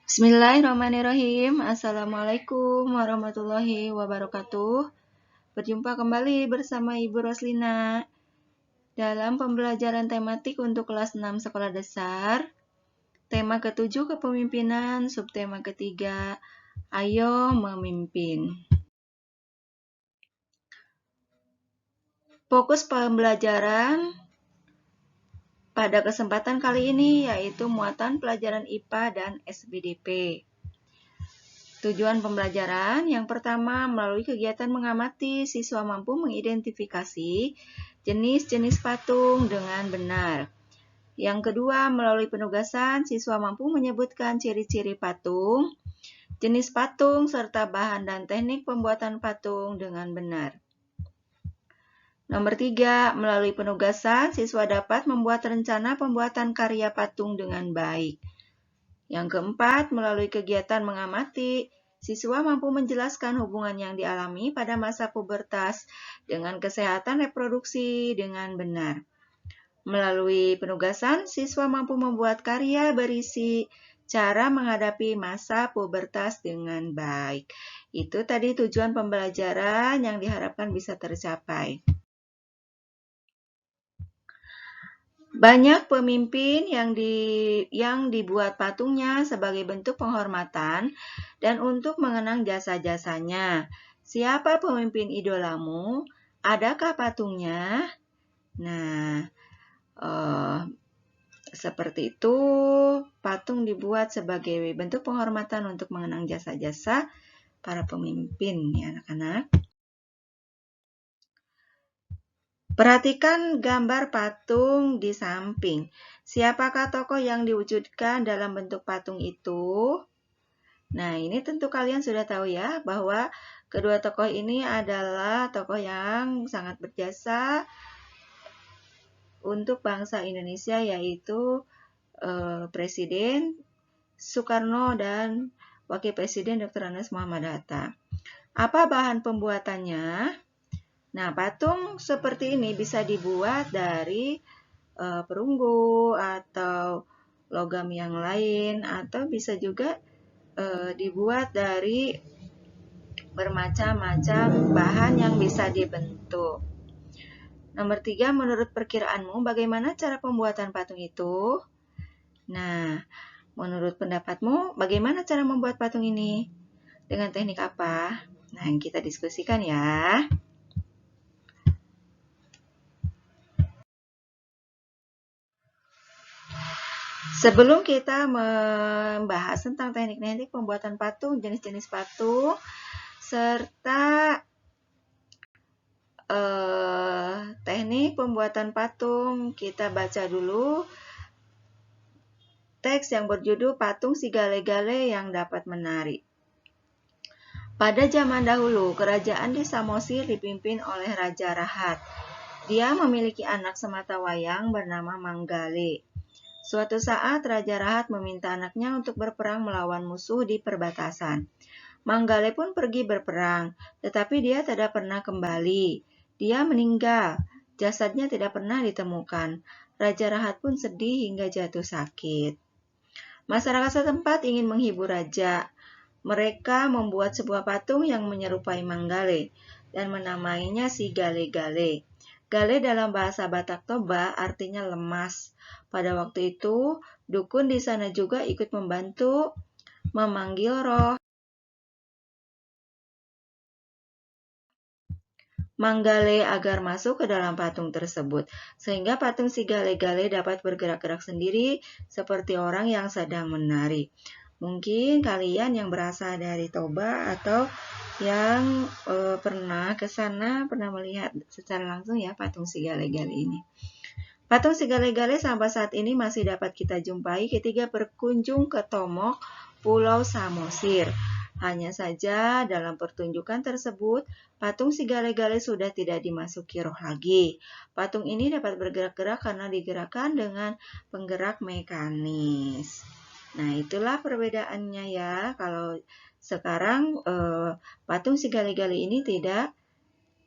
Bismillahirrahmanirrahim. Assalamualaikum warahmatullahi wabarakatuh. Berjumpa kembali bersama Ibu Roslina dalam pembelajaran tematik untuk kelas 6 sekolah dasar. Tema ke-7 kepemimpinan, subtema ketiga, ayo memimpin. Fokus pembelajaran pada kesempatan kali ini yaitu muatan pelajaran IPA dan SBDP. Tujuan pembelajaran yang pertama melalui kegiatan mengamati, siswa mampu mengidentifikasi jenis-jenis patung dengan benar. Yang kedua melalui penugasan, siswa mampu menyebutkan ciri-ciri patung, jenis patung, serta bahan dan teknik pembuatan patung dengan benar. Nomor 3, melalui penugasan, siswa dapat membuat rencana pembuatan karya patung dengan baik. Yang keempat, melalui kegiatan mengamati, siswa mampu menjelaskan hubungan yang dialami pada masa pubertas dengan kesehatan reproduksi dengan benar. Melalui penugasan, siswa mampu membuat karya berisi cara menghadapi masa pubertas dengan baik. Itu tadi tujuan pembelajaran yang diharapkan bisa tercapai. Banyak pemimpin yang dibuat patungnya sebagai bentuk penghormatan dan untuk mengenang jasa-jasanya. Siapa pemimpin idolamu? Adakah patungnya? Nah, seperti itu, patung dibuat sebagai bentuk penghormatan untuk mengenang jasa-jasa para pemimpin, ya anak-anak. Perhatikan gambar patung di samping. Siapakah tokoh yang diwujudkan dalam bentuk patung itu? Nah, ini tentu kalian sudah tahu ya, bahwa kedua tokoh ini adalah tokoh yang sangat berjasa untuk bangsa Indonesia, yaitu Presiden Soekarno dan Wakil Presiden Dr. Andes Muhammad Hatta. Apa bahan pembuatannya? Nah, patung seperti ini bisa dibuat dari perunggu atau logam yang lain, atau bisa juga dibuat dari bermacam-macam bahan yang bisa dibentuk. Nomor 3, menurut perkiraanmu bagaimana cara pembuatan patung itu? Nah, menurut pendapatmu bagaimana cara membuat patung ini? Dengan teknik apa? Nah, kita diskusikan ya. Sebelum kita membahas tentang teknik-teknik pembuatan patung, jenis-jenis patung, serta teknik pembuatan patung, kita baca dulu teks yang berjudul Patung Si Gale-Gale yang Dapat Menari. Pada zaman dahulu, kerajaan di Samosir dipimpin oleh Raja Rahat. Dia memiliki anak sematawayang bernama Manggale. Suatu saat, Raja Rahat meminta anaknya untuk berperang melawan musuh di perbatasan. Manggale pun pergi berperang, tetapi dia tidak pernah kembali. Dia meninggal, jasadnya tidak pernah ditemukan. Raja Rahat pun sedih hingga jatuh sakit. Masyarakat setempat ingin menghibur raja. Mereka membuat sebuah patung yang menyerupai Manggale dan menamainya Si Gale-Gale. Gale dalam bahasa Batak Toba artinya lemas. Pada waktu itu, dukun di sana juga ikut membantu memanggil roh Manggale agar masuk ke dalam patung tersebut, sehingga patung Si Gale-Gale dapat bergerak-gerak sendiri seperti orang yang sedang menari. Mungkin kalian yang berasal dari Toba atau yang pernah ke sana pernah melihat secara langsung ya patung Si Gale-Gale ini. Patung Si Gale-Gale sampai saat ini masih dapat kita jumpai ketika berkunjung ke Tomok, Pulau Samosir. Hanya saja dalam pertunjukan tersebut, patung Si Gale-Gale sudah tidak dimasuki roh lagi. Patung ini dapat bergerak-gerak karena digerakkan dengan penggerak mekanis. Nah, itulah perbedaannya ya. Kalau sekarang patung Si Gale-Gale ini tidak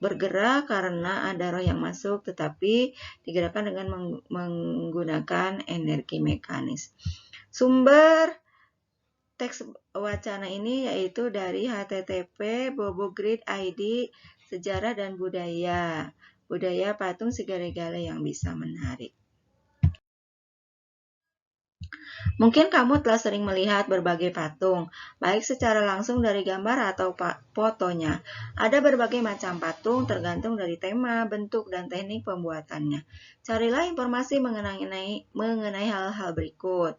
bergerak karena ada roh yang masuk, tetapi digerakkan dengan menggunakan energi mekanis. Sumber teks wacana ini yaitu dari http Bobogrid ID Sejarah dan Budaya. Budaya patung segala-gala yang bisa menarik. Mungkin kamu telah sering melihat berbagai patung, baik secara langsung dari gambar atau fotonya. Ada berbagai macam patung tergantung dari tema, bentuk, dan teknik pembuatannya. Carilah informasi mengenai hal-hal berikut.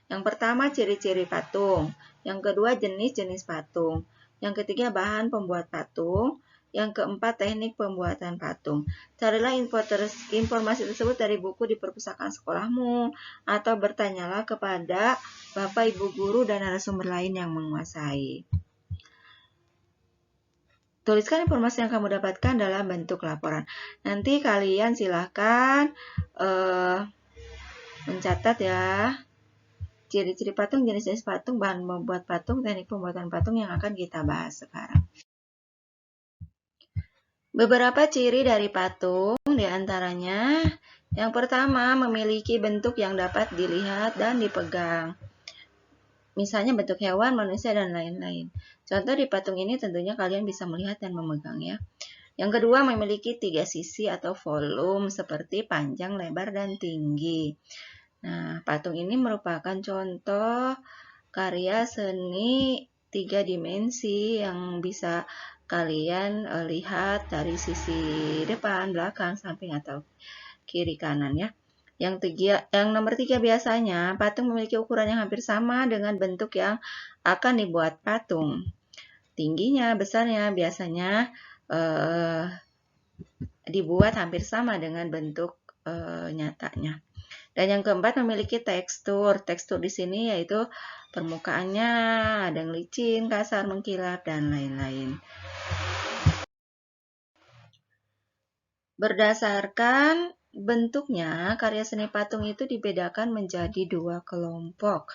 Yang pertama, ciri-ciri patung. Yang kedua, jenis-jenis patung. Yang ketiga, bahan pembuat patung. Yang keempat, teknik pembuatan patung. Carilah informasi tersebut dari buku di perpustakaan sekolahmu, atau bertanyalah kepada Bapak, Ibu guru, dan narasumber lain yang menguasai. Tuliskan informasi yang kamu dapatkan dalam bentuk laporan. Nanti kalian silahkan mencatat ya. Ciri-ciri patung, jenis-jenis patung, bahan membuat patung, teknik pembuatan patung yang akan kita bahas sekarang. Beberapa ciri dari patung diantaranya, yang pertama memiliki bentuk yang dapat dilihat dan dipegang. Misalnya bentuk hewan, manusia, dan lain-lain. Contoh di patung ini tentunya kalian bisa melihat dan memegang ya. Yang kedua memiliki 3 sisi atau volume seperti panjang, lebar, dan tinggi. Nah, patung ini merupakan contoh karya seni 3 dimensi yang bisa kalian lihat dari sisi depan, belakang, samping, atau kiri kanan ya. Yang nomor 3 biasanya patung memiliki ukuran yang hampir sama dengan bentuk yang akan dibuat patung. Tingginya, besarnya biasanya dibuat hampir sama dengan bentuk nyatanya. Dan yang keempat memiliki tekstur. Tekstur di sini yaitu permukaannya ada yang licin, kasar, mengkilap, dan lain-lain. Berdasarkan bentuknya, karya seni patung itu dibedakan menjadi 2 kelompok,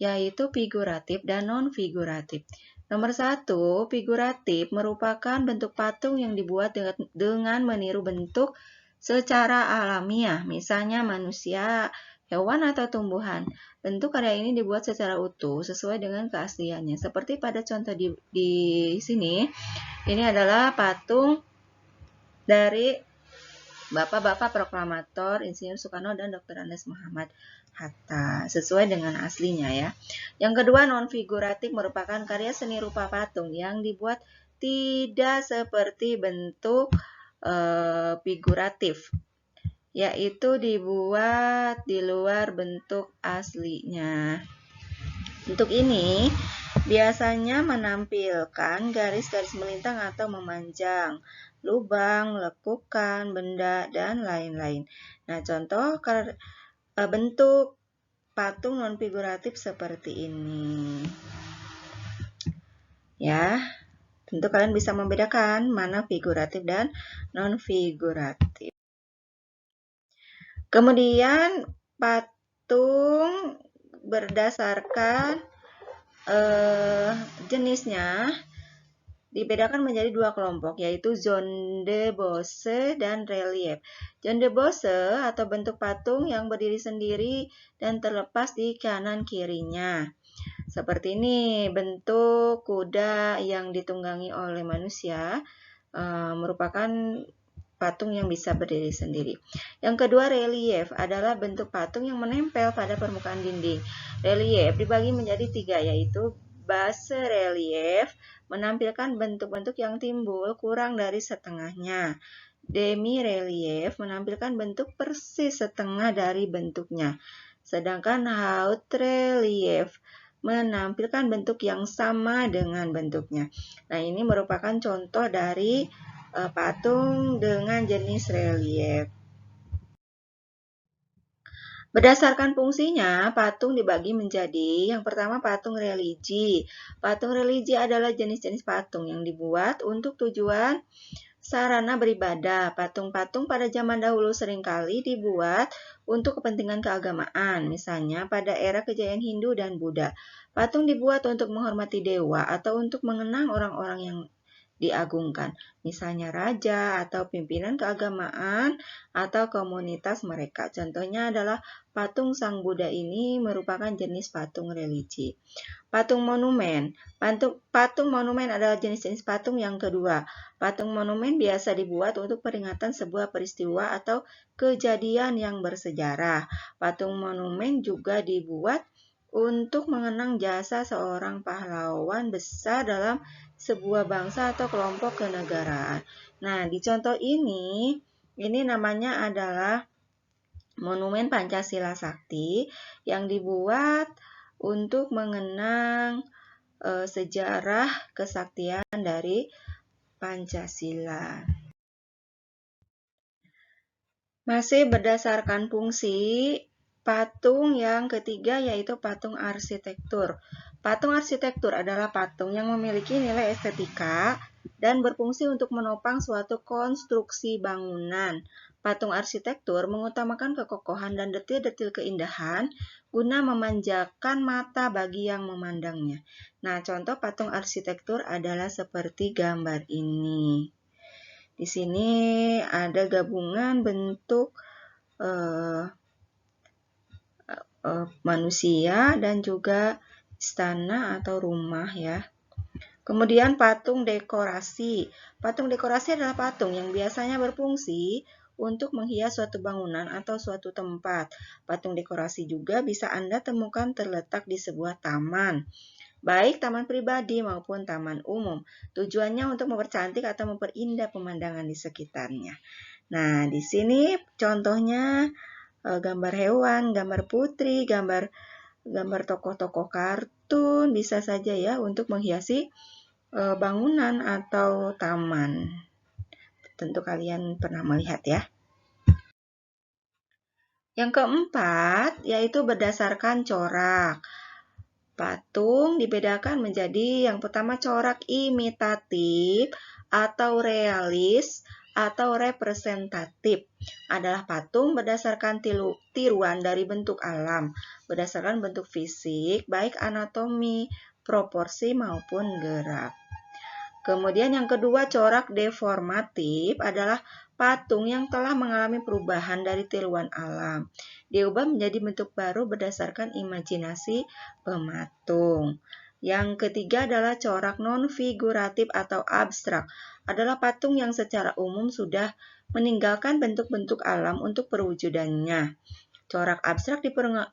yaitu figuratif dan non-figuratif. Nomor 1, figuratif merupakan bentuk patung yang dibuat dengan meniru bentuk secara alamiah, misalnya manusia, hewan, atau tumbuhan. Bentuk karya ini dibuat secara utuh sesuai dengan keasliannya. Seperti pada contoh di sini, ini adalah patung dari Bapak-Bapak Proklamator Insinyur Soekarno dan Dr. Andes Muhammad Hatta, sesuai dengan aslinya ya. Yang kedua, non-figuratif merupakan karya seni rupa patung yang dibuat tidak seperti bentuk figuratif, yaitu dibuat di luar bentuk aslinya. Bentuk ini biasanya menampilkan garis-garis melintang atau memanjang, lubang, lekukan, benda, dan lain-lain. Nah, contoh bentuk patung non-figuratif seperti ini. Ya, tentu kalian bisa membedakan mana figuratif dan non-figuratif. Kemudian patung berdasarkan jenisnya dibedakan menjadi 2 kelompok, yaitu zone de Bose dan relief. Zone de Bose atau bentuk patung yang berdiri sendiri dan terlepas di kanan kirinya. Seperti ini, bentuk kuda yang ditunggangi oleh manusia merupakan patung yang bisa berdiri sendiri. Yang kedua, relief adalah bentuk patung yang menempel pada permukaan dinding. Relief dibagi menjadi 3, yaitu base relief menampilkan bentuk-bentuk yang timbul kurang dari setengahnya. Demi relief menampilkan bentuk persis setengah dari bentuknya. Sedangkan haute relief menampilkan bentuk yang sama dengan bentuknya. Nah, ini merupakan contoh dari patung dengan jenis relief. Berdasarkan fungsinya, patung dibagi menjadi yang pertama patung religi. Patung religi adalah jenis-jenis patung yang dibuat untuk tujuan sarana beribadah. Patung-patung pada zaman dahulu seringkali dibuat untuk kepentingan keagamaan, misalnya pada era kejayaan Hindu dan Buddha. Patung dibuat untuk menghormati dewa atau untuk mengenang orang-orang yang diagungkan, misalnya raja atau pimpinan keagamaan atau komunitas mereka. Contohnya adalah patung Sang Buddha ini merupakan jenis patung religi. Patung monumen. Patung monumen adalah jenis-jenis patung yang kedua. Patung monumen biasa dibuat untuk peringatan sebuah peristiwa atau kejadian yang bersejarah. Patung monumen juga dibuat untuk mengenang jasa seorang pahlawan besar dalam sebuah bangsa atau kelompok kenegaraan. Nah, di contoh ini namanya adalah Monumen Pancasila Sakti yang dibuat untuk mengenang sejarah kesaktian dari Pancasila. Masih berdasarkan fungsi, patung yang ketiga yaitu patung arsitektur. Patung arsitektur adalah patung yang memiliki nilai estetika dan berfungsi untuk menopang suatu konstruksi bangunan. Patung arsitektur mengutamakan kekokohan dan detil-detil keindahan guna memanjakan mata bagi yang memandangnya. Nah, contoh patung arsitektur adalah seperti gambar ini. Di sini ada gabungan bentuk manusia dan juga istana atau rumah ya. Kemudian patung dekorasi. Patung dekorasi adalah patung yang biasanya berfungsi untuk menghias suatu bangunan atau suatu tempat. Patung dekorasi juga bisa Anda temukan terletak di sebuah taman, baik taman pribadi maupun taman umum. Tujuannya untuk mempercantik atau memperindah pemandangan di sekitarnya. Nah, di sini contohnya gambar hewan, gambar putri, gambar tokoh-tokoh kartun, bisa saja ya untuk menghiasi bangunan atau taman. Tentu kalian pernah melihat ya. Yang keempat yaitu berdasarkan corak. Patung dibedakan menjadi yang pertama corak imitatif atau realis atau representatif. Adalah patung berdasarkan tiruan dari bentuk alam, berdasarkan bentuk fisik, baik anatomi, proporsi maupun gerak. Kemudian yang kedua, corak deformatif adalah patung yang telah mengalami perubahan dari tiruan alam, diubah menjadi bentuk baru berdasarkan imajinasi pematung. Yang ketiga adalah corak non-figuratif atau abstrak, adalah patung yang secara umum sudah meninggalkan bentuk-bentuk alam untuk perwujudannya. Corak abstrak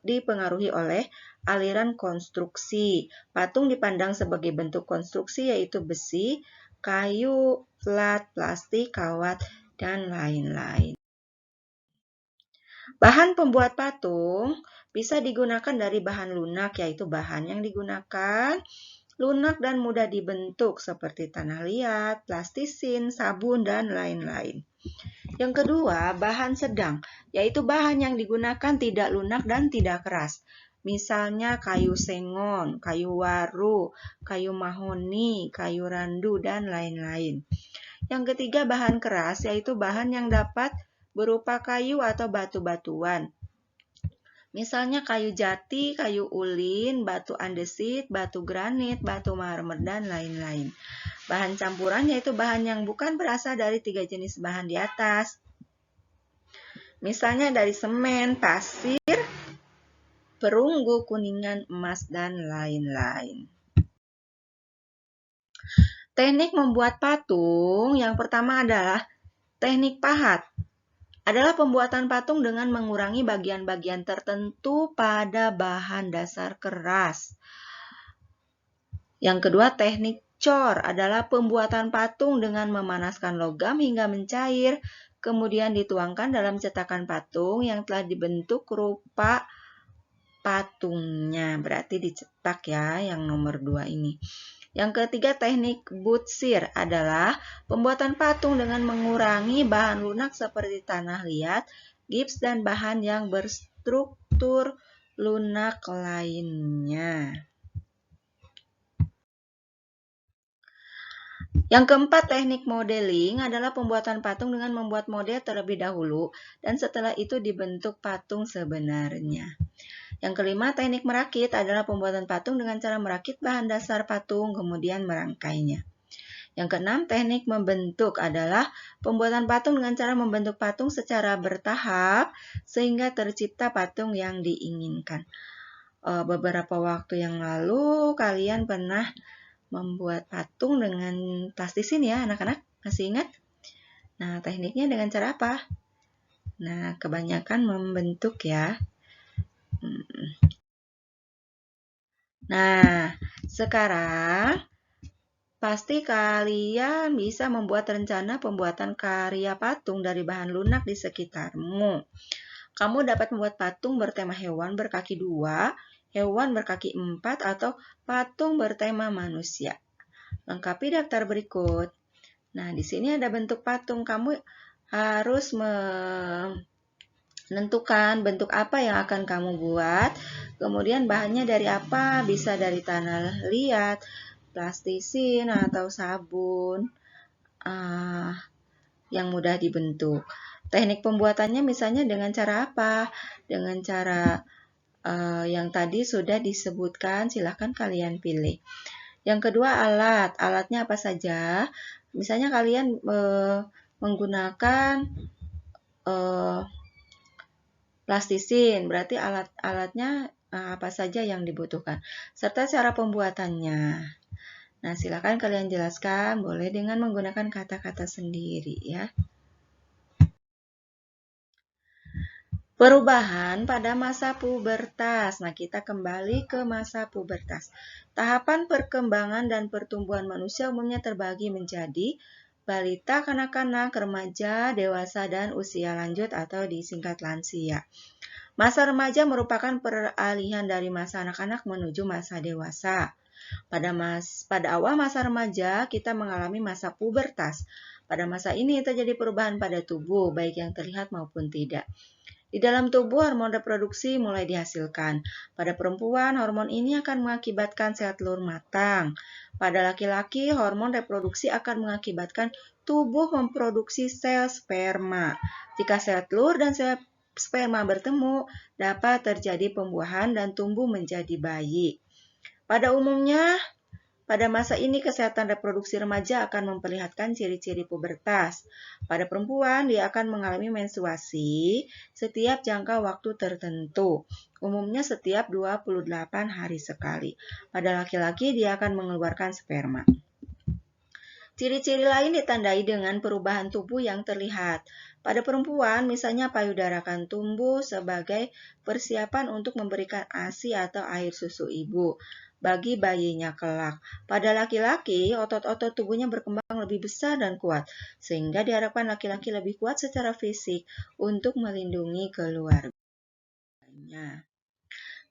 dipengaruhi oleh aliran konstruksi. Patung dipandang sebagai bentuk konstruksi yaitu besi, kayu, plat, plastik, kawat, dan lain-lain. Bahan pembuat patung bisa digunakan dari bahan lunak, yaitu bahan yang digunakan lunak dan mudah dibentuk seperti tanah liat, plastisin, sabun, dan lain-lain. Yang kedua, bahan sedang, yaitu bahan yang digunakan tidak lunak dan tidak keras. Misalnya kayu sengon, kayu waru, kayu mahoni, kayu randu, dan lain-lain. Yang ketiga, bahan keras, yaitu bahan yang dapat berupa kayu atau batu-batuan. Misalnya kayu jati, kayu ulin, batu andesit, batu granit, batu marmer, dan lain-lain. Bahan campuran yaitu bahan yang bukan berasal dari 3 jenis bahan di atas. Misalnya dari semen, pasir, perunggu, kuningan, emas, dan lain-lain. Teknik membuat patung yang pertama adalah teknik pahat. Adalah pembuatan patung dengan mengurangi bagian-bagian tertentu pada bahan dasar keras. Yang kedua, teknik cor adalah pembuatan patung dengan memanaskan logam hingga mencair, kemudian dituangkan dalam cetakan patung yang telah dibentuk rupa patungnya. Berarti dicetak ya, yang nomor 2 ini. Yang ketiga, teknik butsir adalah pembuatan patung dengan mengurangi bahan lunak seperti tanah liat, gips, dan bahan yang berstruktur lunak lainnya. Yang keempat, teknik modeling adalah pembuatan patung dengan membuat model terlebih dahulu dan setelah itu dibentuk patung sebenarnya. Yang kelima, teknik merakit adalah pembuatan patung dengan cara merakit bahan dasar patung kemudian merangkainya. Yang keenam, teknik membentuk adalah pembuatan patung dengan cara membentuk patung secara bertahap sehingga tercipta patung yang diinginkan. Beberapa waktu yang lalu kalian pernah membuat patung dengan plastisin ya anak-anak? Masih ingat? Nah, tekniknya dengan cara apa? Nah, kebanyakan membentuk ya. Nah, sekarang pasti kalian bisa membuat rencana pembuatan karya patung dari bahan lunak di sekitarmu. Kamu dapat membuat patung bertema hewan berkaki 2, hewan berkaki 4, atau patung bertema manusia. Lengkapi daftar berikut. Nah, di sini ada bentuk patung. Kamu harus menentukan bentuk apa yang akan kamu buat. Kemudian bahannya dari apa? Bisa dari tanah liat, plastisin, atau sabun yang mudah dibentuk. Teknik pembuatannya misalnya dengan cara apa? Dengan cara yang tadi sudah disebutkan, silahkan kalian pilih. Yang kedua, alat. Alatnya apa saja? Misalnya kalian menggunakan plastisin, berarti alat-alatnya apa saja yang dibutuhkan, serta cara pembuatannya. Nah, silakan kalian jelaskan, boleh dengan menggunakan kata-kata sendiri ya. Perubahan pada masa pubertas. Nah, kita kembali ke masa pubertas. Tahapan perkembangan dan pertumbuhan manusia umumnya terbagi menjadi balita, kanak-kanak, remaja, dewasa, dan usia lanjut atau disingkat lansia. Masa remaja merupakan peralihan dari masa anak-anak menuju masa dewasa. Pada awal masa remaja, kita mengalami masa pubertas. Pada masa ini terjadi perubahan pada tubuh, baik yang terlihat maupun tidak. Di dalam tubuh, hormon reproduksi mulai dihasilkan. Pada perempuan, hormon ini akan mengakibatkan sel telur matang. Pada laki-laki, hormon reproduksi akan mengakibatkan tubuh memproduksi sel sperma. Jika sel telur dan sel sperma bertemu, dapat terjadi pembuahan dan tumbuh menjadi bayi. Pada umumnya, pada masa ini kesehatan reproduksi remaja akan memperlihatkan ciri-ciri pubertas. Pada perempuan, dia akan mengalami menstruasi setiap jangka waktu tertentu, umumnya setiap 28 hari sekali. Pada laki-laki, dia akan mengeluarkan sperma. Ciri-ciri lain ditandai dengan perubahan tubuh yang terlihat. Pada perempuan, misalnya payudara akan tumbuh sebagai persiapan untuk memberikan ASI atau air susu ibu bagi bayinya kelak. Pada laki-laki, otot-otot tubuhnya berkembang lebih besar dan kuat, sehingga diharapkan laki-laki lebih kuat secara fisik untuk melindungi keluarganya.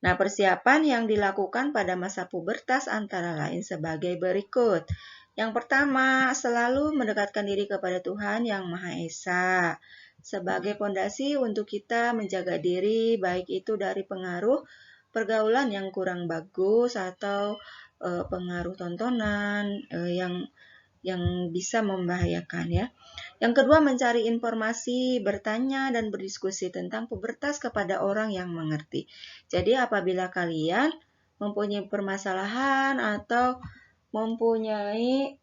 Nah, persiapan yang dilakukan pada masa pubertas antara lain sebagai berikut. Yang pertama, selalu mendekatkan diri kepada Tuhan Yang Maha Esa sebagai pondasi untuk kita menjaga diri, baik itu dari pengaruh pergaulan yang kurang bagus atau pengaruh tontonan yang bisa membahayakan ya. Yang kedua, mencari informasi, bertanya dan berdiskusi tentang pubertas kepada orang yang mengerti. Jadi apabila kalian mempunyai permasalahan atau mempunyai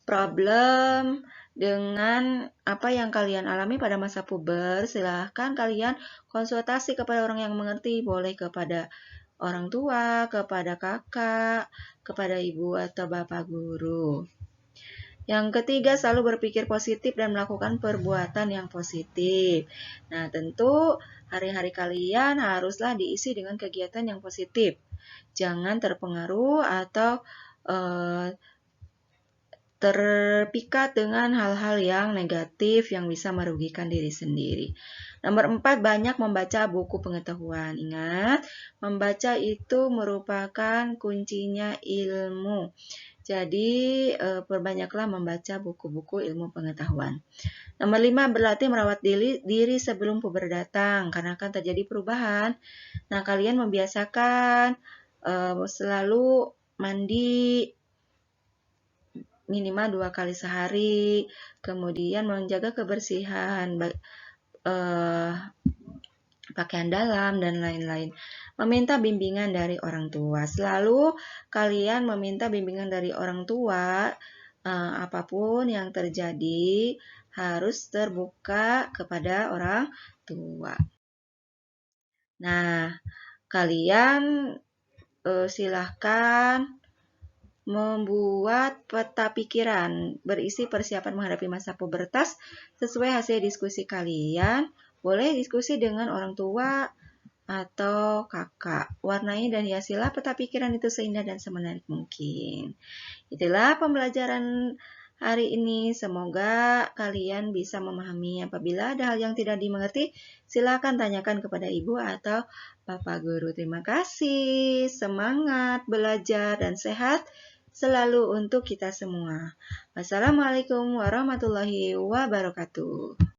problem dengan apa yang kalian alami pada masa puber, silahkan kalian konsultasi kepada orang yang mengerti, boleh kepada orang tua, kepada kakak, kepada ibu atau bapak guru. Yang ketiga, selalu berpikir positif dan melakukan perbuatan yang positif. Nah, tentu hari-hari kalian haruslah diisi dengan kegiatan yang positif. Jangan terpengaruh atau terpikat dengan hal-hal yang negatif yang bisa merugikan diri sendiri. Nomor 4, banyak membaca buku pengetahuan. Ingat, membaca itu merupakan kuncinya ilmu. Jadi, perbanyaklah membaca buku-buku ilmu pengetahuan. Nomor 5, berlatih merawat diri sebelum puber datang, karena akan terjadi perubahan. Nah, kalian membiasakan selalu mandi minimal 2 kali sehari, kemudian menjaga kebersihan pakaian dalam, dan lain-lain. Meminta bimbingan dari orang tua. Selalu kalian meminta bimbingan dari orang tua apapun yang terjadi harus terbuka kepada orang tua. Nah, kalian silahkan membuat peta pikiran berisi persiapan menghadapi masa pubertas sesuai hasil diskusi kalian. Boleh diskusi dengan orang tua atau kakak. Warnai dan hiasilah peta pikiran itu seindah dan semenarik mungkin. Itulah pembelajaran hari ini. Semoga kalian bisa memahami. Apabila ada hal yang tidak dimengerti, silakan tanyakan kepada ibu atau bapak guru. Terima kasih. Semangat belajar dan sehat selalu untuk kita semua. Wassalamualaikum warahmatullahi wabarakatuh.